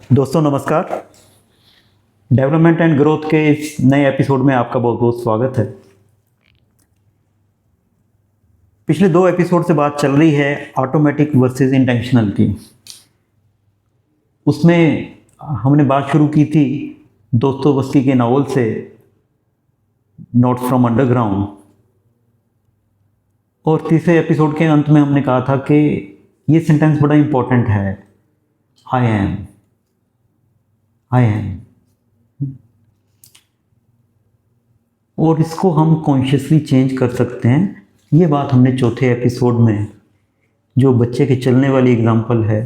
दोस्तों नमस्कार। Development and growth के इस नए एपिसोड में आपका बहुत बहुत स्वागत है। पिछले 2 एपिसोड से बात चल रही है ऑटोमेटिक वर्सेस इंटेंशनल की। उसमें हमने बात शुरू की थी दोस्तोवस्की के नावल से, नोट्स फ्रॉम अंडरग्राउंड। और तीसरे एपिसोड के अंत में हमने कहा था कि ये सेंटेंस बड़ा इंपॉर्टेंट है, आई एम। और इसको हम कॉन्शियसली चेंज कर सकते हैं। ये बात हमने चौथे एपिसोड में, जो बच्चे के चलने वाली एग्जांपल है,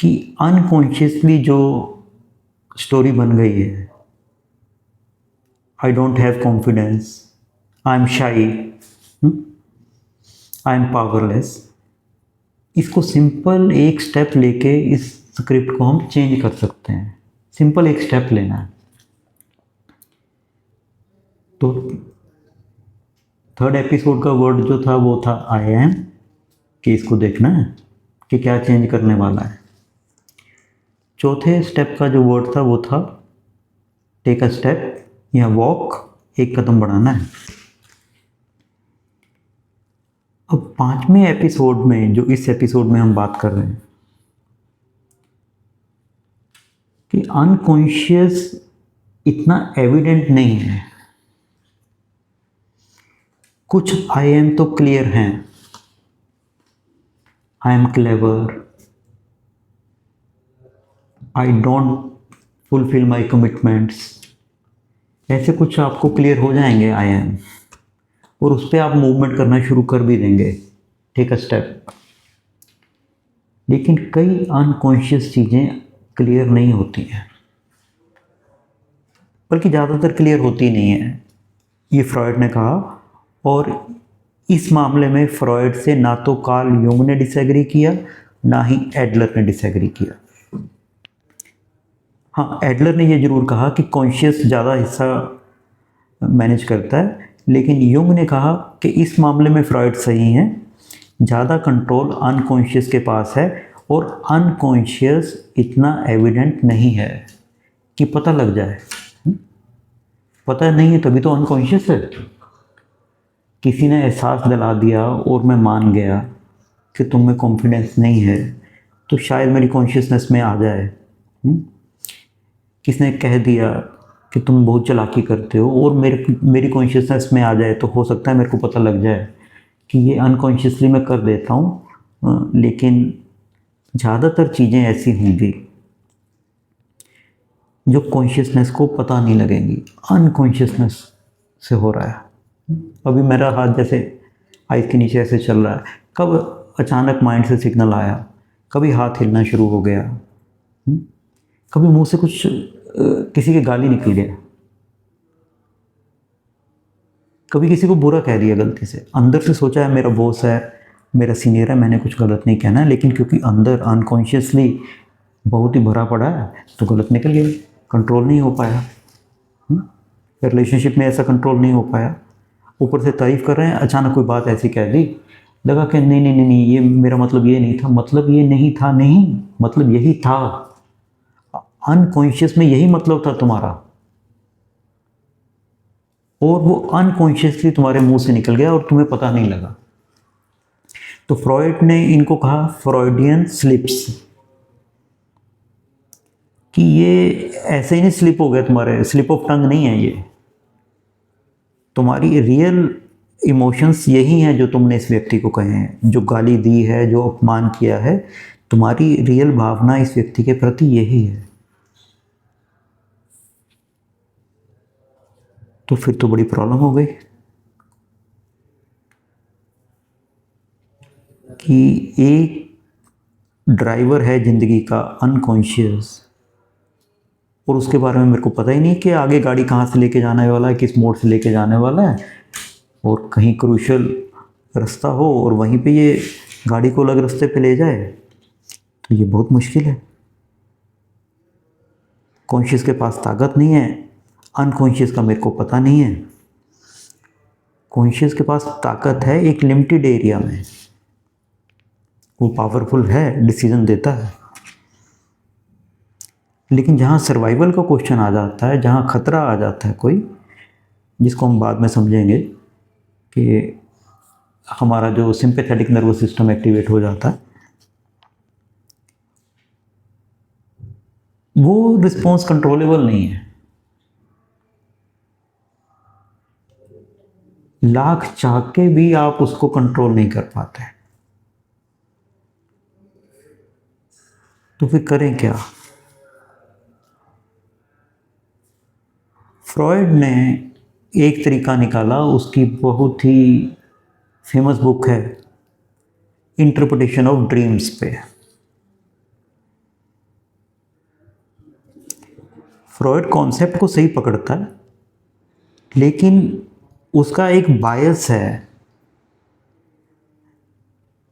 कि अनकॉन्शियसली जो स्टोरी बन गई है, I don't have confidence, I am शाई, आई एम पावरलेस, इसको सिंपल एक स्टेप लेके इस स्क्रिप्ट को हम चेंज कर सकते हैं। सिंपल एक स्टेप लेना है। तो थर्ड एपिसोड का वर्ड जो था वो था आई एम, कि इसको देखना है कि क्या चेंज करने वाला है। चौथे स्टेप का जो वर्ड था वो था टेक अ स्टेप या वॉक, एक कदम बढ़ाना है। अब 5वें एपिसोड में, जो इस एपिसोड में हम बात कर रहे हैं, कि अनकॉन्शियस इतना एविडेंट नहीं है। कुछ आई एम तो क्लियर हैं, I am clever, I don't fulfil my commitments, ऐसे कुछ आपको क्लियर हो जाएंगे आई एम, और उस पर आप मूवमेंट करना शुरू कर भी देंगे, टेक अ स्टेप। लेकिन कई अनकॉन्शियस चीज़ें क्लियर नहीं होती हैं, बल्कि ज़्यादातर क्लियर होती नहीं है, ये फ्रॉयड ने कहा। और इस मामले में फ्रॉयड से ना तो कार्ल यूंग ने डिसएग्री किया, ना ही एडलर ने डिसएग्री किया। हाँ, एडलर ने ये जरूर कहा कि कॉन्शियस ज़्यादा हिस्सा मैनेज करता है, लेकिन यूंग ने कहा कि इस मामले में फ्रॉयड सही है, ज़्यादा कंट्रोल अनकॉन्शियस के पास है, और अनकॉन्शियस इतना एविडेंट नहीं है कि पता लग जाए। पता नहीं है तभी तो अनकॉन्शियस है। किसी ने एहसास दिला दिया और मैं मान गया कि तुम में कॉन्फिडेंस नहीं है, तो शायद मेरी कॉन्शियसनेस में आ जाए। किसने कह दिया कि तुम बहुत चालाकी करते हो, और मेरी कॉन्शियसनेस में आ जाए, तो हो सकता है मेरे को पता लग जाए कि ये अनकॉन्शियसली मैं कर देता हूँ। लेकिन ज़्यादातर चीज़ें ऐसी होंगी जो कॉन्शियसनेस को पता नहीं लगेंगी, अनकॉन्शियसनेस से हो रहा है। अभी मेरा हाथ जैसे आइस के नीचे ऐसे चल रहा है, कब अचानक माइंड से सिग्नल आया, कभी हाथ हिलना शुरू हो गया, कभी मुंह से कुछ किसी के गाली निकल गया, कभी किसी को बुरा कह दिया गलती से। अंदर से सोचा है मेरा बॉस है, मेरा सीनियर है, मैंने कुछ गलत नहीं कहना है, लेकिन क्योंकि अंदर अनकॉन्शियसली बहुत ही भरा पड़ा है तो गलत निकल गया, कंट्रोल नहीं हो पाया। रिलेशनशिप में ऐसा कंट्रोल नहीं हो पाया। ऊपर से तारीफ कर रहे हैं, अचानक कोई बात ऐसी कह दी, लगा कि नहीं नहीं नहीं नहीं, ये मेरा मतलब ये नहीं था, मतलब ये नहीं था, नहीं मतलब यही था। अनकॉन्शियस में यही मतलब था तुम्हारा, और वो अनकॉन्शियसली तुम्हारे मुंह से निकल गया और तुम्हें पता नहीं लगा। तो फ्रॉयड ने इनको कहा फ्रॉयडियन स्लिप्स, कि ये ऐसे ही नहीं स्लिप हो गया तुम्हारे, स्लिप ऑफ टंग नहीं है ये, तुम्हारी रियल इमोशंस यही हैं जो तुमने इस व्यक्ति को कहे हैं, जो गाली दी है, जो अपमान किया है, तुम्हारी रियल भावना इस व्यक्ति के प्रति यही है। तो फिर तो बड़ी प्रॉब्लम हो गई कि एक ड्राइवर है ज़िंदगी का अनकॉन्शियस, और उसके बारे में मेरे को पता ही नहीं कि आगे गाड़ी कहाँ से लेके जाने वाला है, किस मोड़ से लेके जाने वाला है, और कहीं क्रूशल रास्ता हो और वहीं पे ये गाड़ी को अलग रास्ते पे ले जाए, तो ये बहुत मुश्किल है। कॉन्शियस के पास ताकत नहीं है, अनकॉन्शियस का मेरे को पता नहीं है। कॉन्शियस के पास ताकत है एक लिमिटेड एरिया में, वो पावरफुल है, डिसीजन देता है, लेकिन जहाँ सर्वाइवल का क्वेश्चन आ जाता है, जहाँ खतरा आ जाता है कोई, जिसको हम बाद में समझेंगे कि हमारा जो सिंपैथेटिक नर्वस सिस्टम एक्टिवेट हो जाता है, वो रिस्पॉन्स कंट्रोलेबल नहीं है। लाख चाह के भी आप उसको कंट्रोल नहीं कर पाते। तो फिर करें क्या? फ्रॉइड ने एक तरीका निकाला, उसकी बहुत ही फेमस बुक है इंटरप्रिटेशन ऑफ ड्रीम्स पे। फ्रॉइड कॉन्सेप्ट को सही पकड़ता है, लेकिन उसका एक बायस है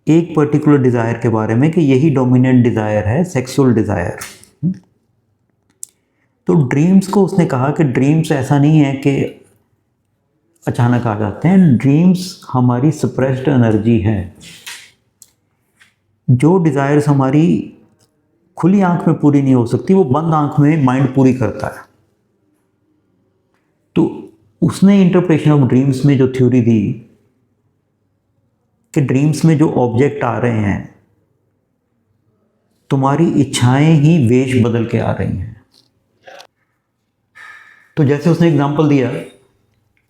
एक पर्टिकुलर डिज़ायर के बारे में कि यही डोमिनेंट डिज़ायर है, सेक्सुअल डिज़ायर। तो ड्रीम्स को उसने कहा कि ड्रीम्स ऐसा नहीं है कि अचानक आ जाते हैं, ड्रीम्स हमारी सप्रेस्ड एनर्जी है। जो डिज़ायर्स हमारी खुली आंख में पूरी नहीं हो सकती, वो बंद आंख में माइंड पूरी करता है। तो उसने इंटरप्रिटेशन ऑफ ड्रीम्स में जो थ्योरी दी कि ड्रीम्स में जो ऑब्जेक्ट आ रहे हैं, तुम्हारी इच्छाएं ही वेश बदल के आ रही हैं। तो जैसे उसने एग्जांपल दिया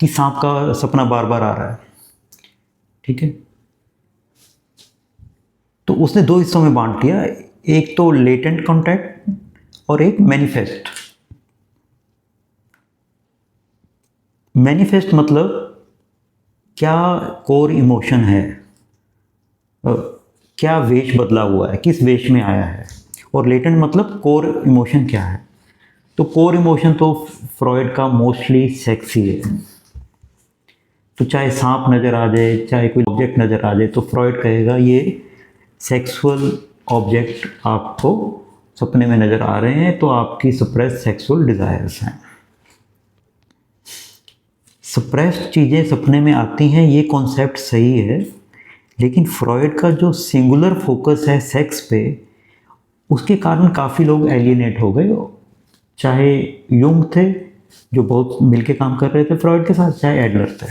कि सांप का सपना बार बार आ रहा है, ठीक है, तो उसने दो हिस्सों में बांट दिया, एक तो लेटेंट कॉन्टैक्ट और एक मैनिफेस्ट। मैनिफेस्ट मतलब क्या कोर इमोशन है, क्या वेश बदला हुआ है, किस वेश में आया है। और लेटेंट मतलब कोर इमोशन क्या है। तो कोर इमोशन तो फ्रॉइड का मोस्टली सेक्स ही है। तो चाहे सांप नज़र आ जाए, चाहे कोई ऑब्जेक्ट नज़र आ जाए, तो फ्रॉइड कहेगा ये सेक्सुअल ऑब्जेक्ट आपको सपने में नज़र आ रहे हैं, तो आपकी सप्रेस सेक्सुअल डिज़ायर्स हैं। सप्रेस्ड चीज़ें सपने में आती हैं, ये कॉन्सेप्ट सही है, लेकिन फ्रॉइड का जो सिंगुलर फोकस है सेक्स पे, उसके कारण काफ़ी लोग एलियनेट हो गए। चाहे युंग थे जो बहुत मिलके काम कर रहे थे फ्रॉइड के साथ, चाहे एडलर थे।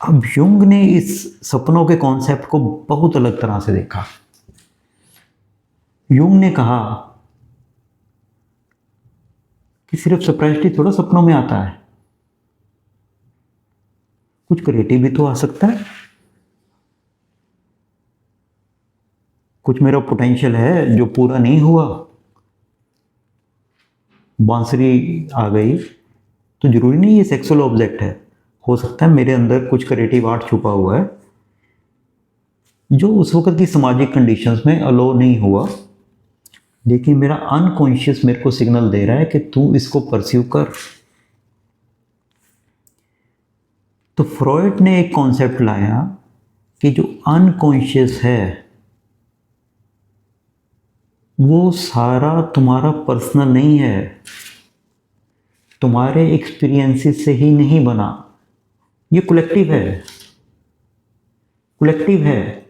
अब युंग ने इस सपनों के कॉन्सेप्ट को बहुत अलग तरह से देखा। युंग ने कहा कि सिर्फ सप्रेस्ड ही थोड़ा सपनों में आता है, कुछ क्रिएटिव भी तो आ सकता है। कुछ मेरा पोटेंशियल है जो पूरा नहीं हुआ, बांसुरी आ गई, तो जरूरी नहीं ये सेक्सुअल ऑब्जेक्ट है। हो सकता है मेरे अंदर कुछ क्रिएटिव आर्ट छुपा हुआ है जो उस वक्त की सामाजिक कंडीशंस में अलो नहीं हुआ, लेकिन मेरा अनकॉन्शियस मेरे को सिग्नल दे रहा है कि तू इसको परस्यू कर। तो फ्रॉइड ने एक कॉन्सेप्ट लाया कि जो अनकॉन्शियस है वो सारा तुम्हारा पर्सनल नहीं है, तुम्हारे एक्सपीरियंसेस से ही नहीं बना, ये कलेक्टिव है। कलेक्टिव है,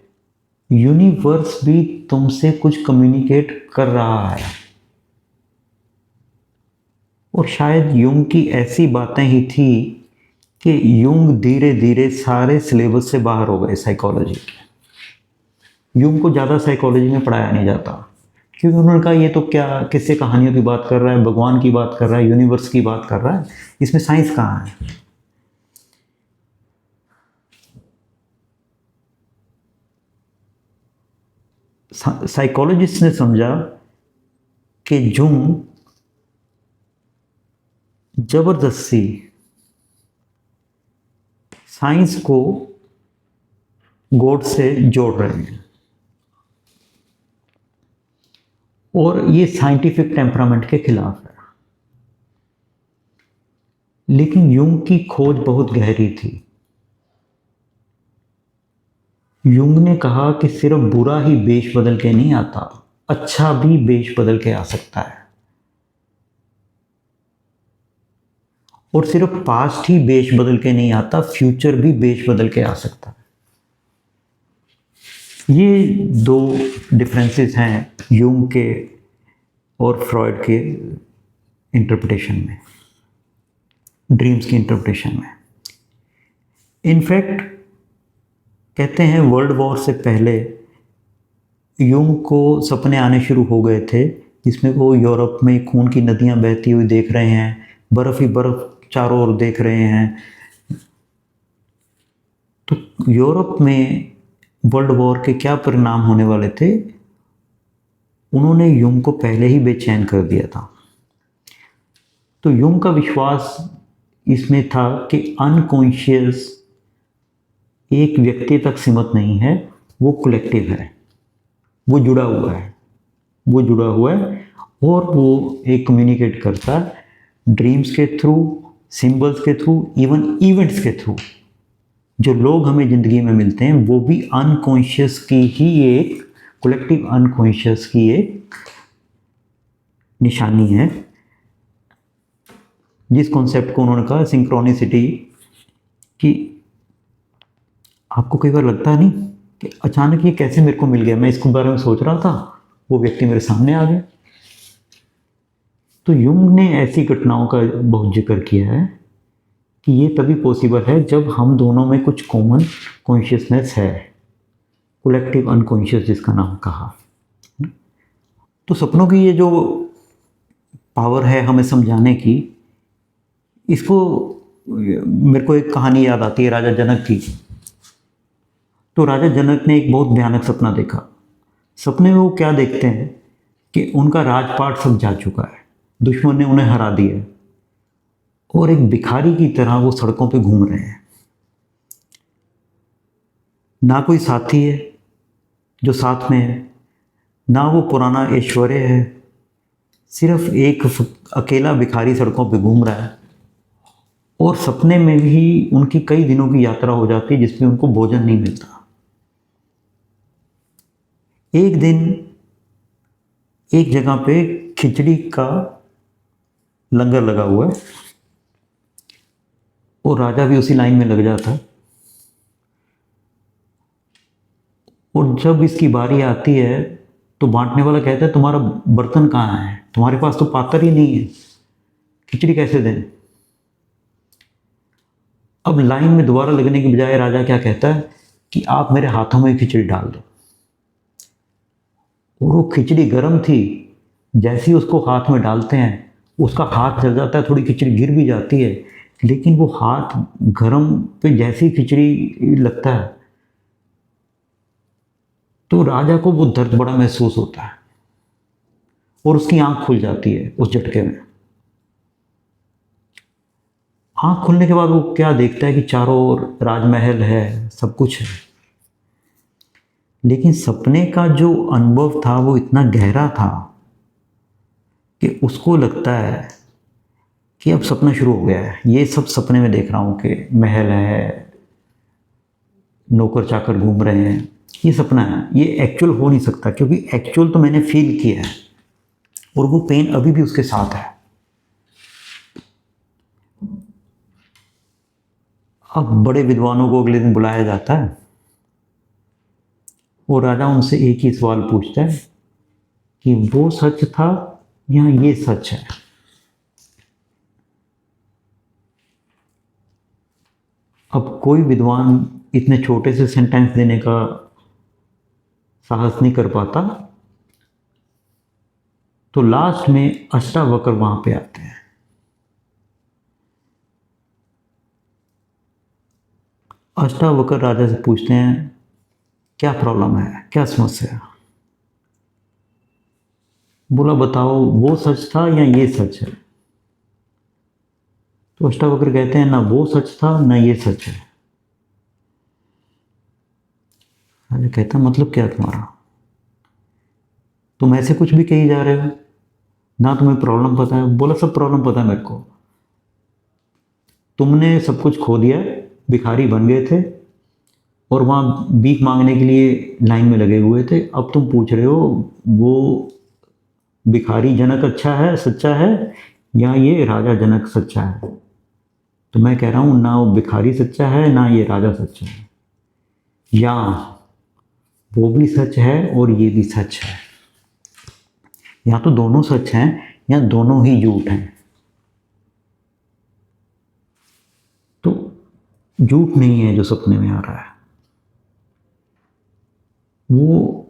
यूनिवर्स भी तुमसे कुछ कम्युनिकेट कर रहा है। और शायद युंग की ऐसी बातें ही थी कि युंग धीरे धीरे सारे सिलेबस से बाहर हो गए साइकोलॉजी के। युंग को ज़्यादा साइकोलॉजी में पढ़ाया नहीं जाता, क्योंकि उन्होंने कहा ये तो क्या किस्से कहानियों की बात कर रहा है, भगवान की बात कर रहा है, यूनिवर्स की बात कर रहा है, इसमें साइंस कहाँ है। साइकोलॉजिस्ट ने समझा कि जुंग जबरदस्ती साइंस को गॉड से जोड़ रहे हैं, और ये साइंटिफिक टेम्परामेंट के खिलाफ है। लेकिन युंग की खोज बहुत गहरी थी। युंग ने कहा कि सिर्फ बुरा ही वेश बदल के नहीं आता, अच्छा भी वेश बदल के आ सकता है। और सिर्फ पास्ट ही वेश बदल के नहीं आता, फ्यूचर भी वेश बदल के आ सकता है। ये दो डिफरेंसेस हैं यूंग के और फ्रॉइड के इंटरप्रिटेशन में, ड्रीम्स की इंटरप्रिटेशन में। इनफैक्ट कहते हैं वर्ल्ड वॉर से पहले यूंग को सपने आने शुरू हो गए थे जिसमें वो यूरोप में खून की नदियां बहती हुई देख रहे हैं, बर्फ़ ही बर्फ़ चारों ओर देख रहे हैं। तो यूरोप में वर्ल्ड वॉर के क्या परिणाम होने वाले थे, उन्होंने यूंग को पहले ही बेचैन कर दिया था। तो यूंग का विश्वास इसमें था कि अनकॉन्शियस एक व्यक्ति तक सीमित नहीं है, वो कलेक्टिव है, वो जुड़ा हुआ है, वो जुड़ा हुआ है और वो एक कम्युनिकेट करता है ड्रीम्स के थ्रू, सिंबल्स के थ्रू, इवन इवेंट्स के थ्रू। जो लोग हमें ज़िंदगी में मिलते हैं वो भी अनकॉन्शियस की ही एक, कलेक्टिव अनकॉन्शियस की एक निशानी है। जिस कॉन्सेप्ट को उन्होंने कहा सिंक्रोनिसिटी, कि आपको कई बार लगता नहीं कि अचानक ये कैसे मेरे को मिल गया, मैं इसके बारे में सोच रहा था, वो व्यक्ति मेरे सामने आ गया। तो यूंग ने ऐसी घटनाओं का बहुत जिक्र किया है कि ये तभी पॉसिबल है जब हम दोनों में कुछ कॉमन कॉन्शियसनेस है, कलेक्टिव अनकॉन्शियस जिसका नाम कहा। तो सपनों की ये जो पावर है हमें समझाने की, इसको मेरे को एक कहानी याद आती है राजा जनक की। तो राजा जनक ने एक बहुत भयानक सपना देखा। सपने में वो क्या देखते हैं कि उनका राजपाट सब जा चुका है, दुश्मन ने उन्हें हरा दिया है और एक भिखारी की तरह वो सड़कों पे घूम रहे हैं। ना कोई साथी है जो साथ में है, ना वो पुराना ऐश्वर्य है, सिर्फ एक अकेला भिखारी सड़कों पे घूम रहा है। और सपने में भी उनकी कई दिनों की यात्रा हो जाती है जिसमें उनको भोजन नहीं मिलता। एक दिन एक जगह पे खिचड़ी का लंगर लगा हुआ है और राजा भी उसी लाइन में लग जाता है। और जब इसकी बारी आती है तो बांटने वाला कहता है तुम्हारा बर्तन कहाँ है, तुम्हारे पास तो पात्र ही नहीं है, खिचड़ी कैसे दें। अब लाइन में दोबारा लगने की बजाय राजा क्या कहता है कि आप मेरे हाथों में खिचड़ी डाल दो। और वो खिचड़ी गर्म थी, जैसे ही उसको हाथ में डालते हैं उसका हाथ जल जाता है, थोड़ी खिचड़ी गिर भी जाती है, लेकिन वो हाथ गर्म पे जैसे ही खिचड़ी लगता है तो राजा को वो दर्द बड़ा महसूस होता है और उसकी आंख खुल जाती है उस झटके में। आंख खुलने के बाद वो क्या देखता है कि चारों ओर राजमहल है, सब कुछ है। लेकिन सपने का जो अनुभव था वो इतना गहरा था कि उसको लगता है कि अब सपना शुरू हो गया है, ये सब सपने में देख रहा हूँ कि महल है, नौकर चाकर घूम रहे हैं, ये सपना है, ये एक्चुअल हो नहीं सकता क्योंकि एक्चुअल तो मैंने फील किया है और वो पेन अभी भी उसके साथ है। अब बड़े विद्वानों को अगले दिन बुलाया जाता है और राजा उनसे एक ही सवाल पूछता है कि वो सच था या ये सच है। अब कोई विद्वान इतने छोटे से सेंटेंस देने का साहस नहीं कर पाता, तो लास्ट में अष्टावक्र वहां पे आते हैं। अष्टावक्र राजा से पूछते हैं क्या प्रॉब्लम है, क्या समस्या है। बोला बताओ वो सच था या ये सच है। तो अष्टावक्र कहते हैं ना वो सच था ना ये सच है। राजा कहता मतलब क्या तुम्हारा, तुम ऐसे कुछ भी कही जा रहे हो, ना तुम्हें प्रॉब्लम पता है। बोला सब प्रॉब्लम पता है मेरे को, तुमने सब कुछ खो दिया, भिखारी बन गए थे और वहाँ भीख मांगने के लिए लाइन में लगे हुए थे। अब तुम पूछ रहे हो वो भिखारी जनक अच्छा है, सच्चा है, या ये राजा जनक सच्चा है। तो मैं कह रहा हूँ ना वो भिखारी सच्चा है ना ये राजा सच्चा है, या वो भी सच है और ये भी सच है। या तो दोनों सच हैं या दोनों ही झूठ हैं। तो झूठ नहीं है जो सपने में आ रहा है, वो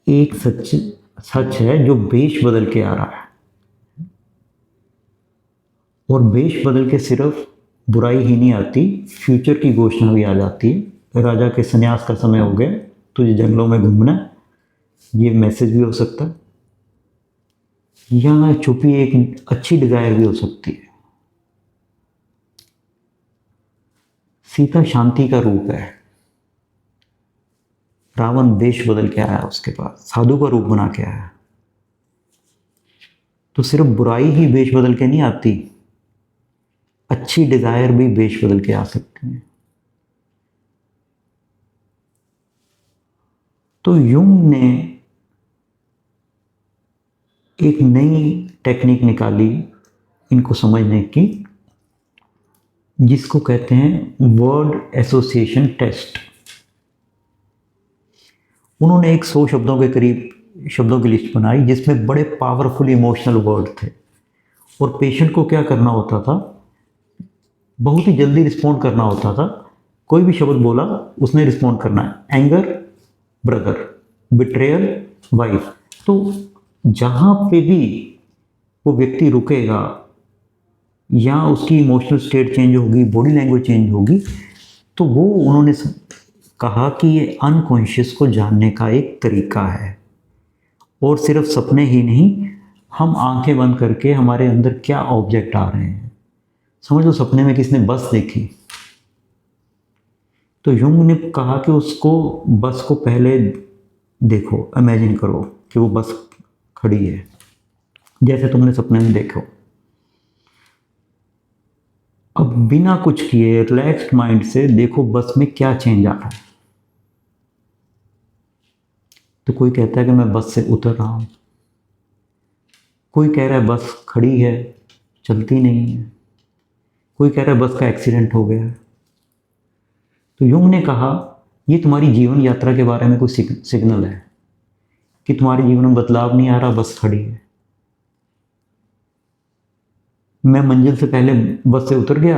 एक सच है जो वेश बदल के आ रहा है। और वेश बदल के सिर्फ बुराई ही नहीं आती, फ्यूचर की घोषणा भी आ जाती है। राजा के संन्यास का समय हो गया, तुझे जंगलों में घूमना, ये मैसेज भी हो सकता है। या छुपी एक अच्छी डिजायर भी हो सकती है। सीता शांति का रूप है, रावण वेश बदल के आया, उसके पास साधु का रूप बना के आया। तो सिर्फ बुराई ही वेश बदल के नहीं आती, अच्छी डिजायर भी वेश बदल के आ सकती है। तो युंग ने एक नई टेक्निक निकाली इनको समझने की, जिसको कहते हैं वर्ड एसोसिएशन टेस्ट। उन्होंने एक 100 शब्दों के करीब शब्दों की लिस्ट बनाई, जिसमें बड़े पावरफुल इमोशनल वर्ड थे। और पेशेंट को क्या करना होता था, बहुत ही जल्दी रिस्पॉन्ड करना होता था। कोई भी शब्द बोला उसने रिस्पॉन्ड करना है। Anger brother, betrayal wife. तो जहाँ पे भी वो व्यक्ति रुकेगा या उसकी इमोशनल स्टेट चेंज होगी, बॉडी लैंग्वेज चेंज होगी, तो वो उन्होंने कहा कि ये अनकॉन्शियस को जानने का एक तरीका है। और सिर्फ सपने ही नहीं, हम आंखें बंद करके हमारे अंदर क्या ऑब्जेक्ट आ रहे हैं। समझ लो सपने में किसने बस देखी, तो युंग ने कहा कि उसको बस को पहले देखो, इमेजिन करो कि वो बस खड़ी है जैसे तुमने सपने में देखो। अब बिना कुछ किए रिलैक्स्ड माइंड से देखो बस में क्या चेंज आ रहा है। तो कोई कहता है कि मैं बस से उतर रहा हूं, कोई कह रहा है बस खड़ी है, चलती नहीं है, कोई कह रहा है बस का एक्सीडेंट हो गया है। तो युंग ने कहा ये तुम्हारी जीवन यात्रा के बारे में कोई सिग्नल है कि तुम्हारे जीवन में बदलाव नहीं आ रहा, बस खड़ी है। मैं मंजिल से पहले बस से उतर गया,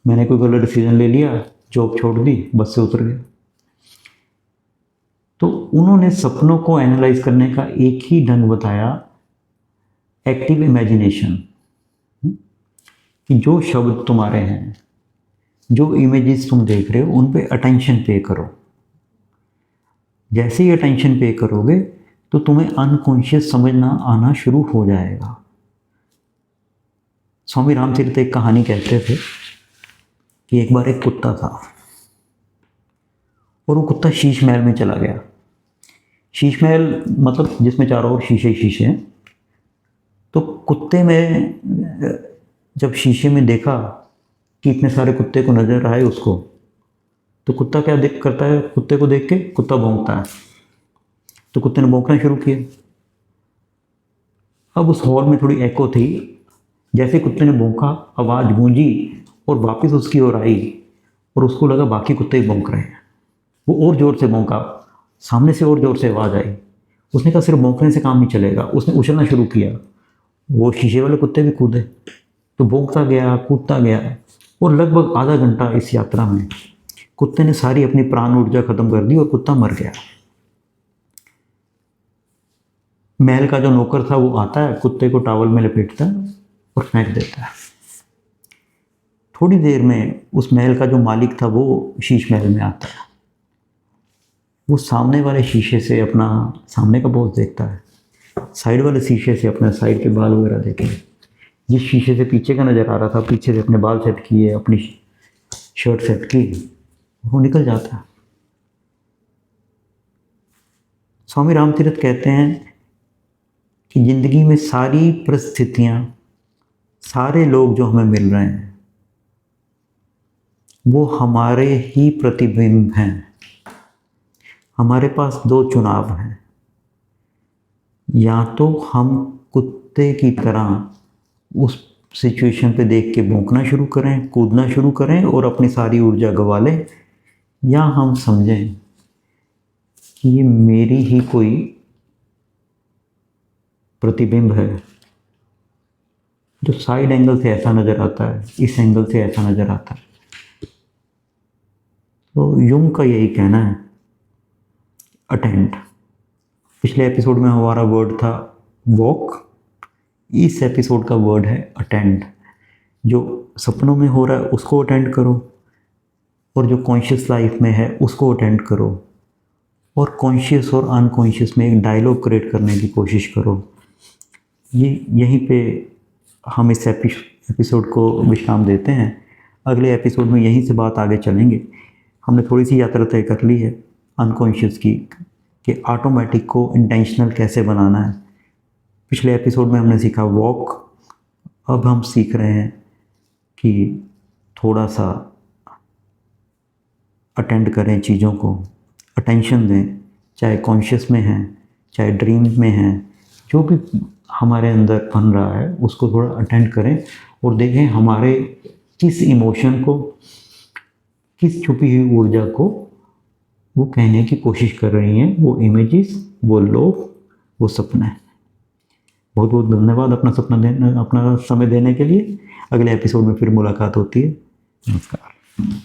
मैंने कोई गलत डिसीजन ले लिया, जॉब छोड़ दी, बस से उतर गया। तो उन्होंने सपनों को एनालाइज करने का एक ही ढंग बताया, एक्टिव इमेजिनेशन। कि जो शब्द तुम्हारे हैं, जो इमेजेस तुम देख रहे हो, उन पे अटेंशन पे करो। जैसे ही अटेंशन पे करोगे तो तुम्हें अनकॉन्शियस समझना आना शुरू हो जाएगा। स्वामी रामतीर्थ एक कहानी कहते थे कि एक बार एक कुत्ता था और वो कुत्ता शीश महल में चला गया। शीश महल मतलब जिसमें चारों ओर शीशे ही शीशे हैं। तो कुत्ते में जब शीशे में देखा कि इतने सारे कुत्ते को नजर आए उसको, तो कुत्ता क्या देख करता है, कुत्ते को देख के कुत्ता भौंकता है। तो कुत्ते ने भौंकना शुरू किया। अब उस हॉल में थोड़ी एको थी, जैसे कुत्ते ने भौंका आवाज़ गूंजी और वापस उसकी ओर आई और उसको लगा बाकी कुत्ते ही भौंक रहे हैं। वो और ज़ोर से भौंका, सामने से और ज़ोर से आवाज़ आई। उसने कहा सिर्फ भौंकने से काम नहीं चलेगा, उसने उछलना शुरू किया। वो शीशे वाले कुत्ते भी कूदे, तो भौंकता गया, कूदता गया। और लगभग आधा घंटा इस यात्रा में कुत्ते ने सारी अपनी प्राण ऊर्जा खत्म कर दी और कुत्ता मर गया। महल का जो नौकर था वो आता है, कुत्ते को टॉवल में लपेटता है और फेंक देता है। थोड़ी देर में उस महल का जो मालिक था वो शीश महल में आता है। वो सामने वाले शीशे से अपना सामने का बॉस देखता है, साइड वाले शीशे से अपने साइड के बाल वगैरह देखे। जिस शीशे से पीछे का नज़र आ रहा था, पीछे से अपने बाल सेट किए, अपनी शर्ट सेट की, वो निकल जाता है। स्वामी रामतीर्थ कहते हैं कि जिंदगी में सारी परिस्थितियां, सारे लोग जो हमें मिल रहे हैं, वो हमारे ही प्रतिबिंब हैं। हमारे पास दो चुनाव हैं, या तो हम कुत्ते की तरह उस सिचुएशन पे देख के भौंकना शुरू करें, कूदना शुरू करें और अपनी सारी ऊर्जा गंवा लें, या हम समझें कि ये मेरी ही कोई प्रतिबिंब है, जो साइड एंगल से ऐसा नज़र आता है, इस एंगल से ऐसा नज़र आता है। तो युंग का यही कहना है, अटेंड। पिछले एपिसोड में हमारा वर्ड था वॉक, इस एपिसोड का वर्ड है अटेंड। जो सपनों में हो रहा है उसको अटेंड करो, और जो कॉन्शियस लाइफ में है उसको अटेंड करो, और कॉन्शियस और अनकॉन्शियस में एक डायलॉग क्रिएट करने की कोशिश करो। ये यहीं पे हम इस एपिसोड को विश्राम देते हैं। अगले एपिसोड में यहीं से बात आगे चलेंगे। हमने थोड़ी सी यात्रा तय कर ली है अनकॉन्शियस की, कि ऑटोमेटिक को इंटेंशनल कैसे बनाना है। पिछले एपिसोड में हमने सीखा वॉक, अब हम सीख रहे हैं कि थोड़ा सा अटेंड करें चीज़ों को, अटेंशन दें, चाहे कॉन्शियस में हैं, चाहे ड्रीम में हैं, जो भी हमारे अंदर बन रहा है उसको थोड़ा अटेंड करें, और देखें हमारे किस इमोशन को, किस छुपी हुई ऊर्जा को वो कहने की कोशिश कर रही हैं, वो इमेजेस, वो लोग, वो सपने। बहुत बहुत धन्यवाद अपना समय देने के लिए। अगले एपिसोड में फिर मुलाकात होती है। नमस्कार।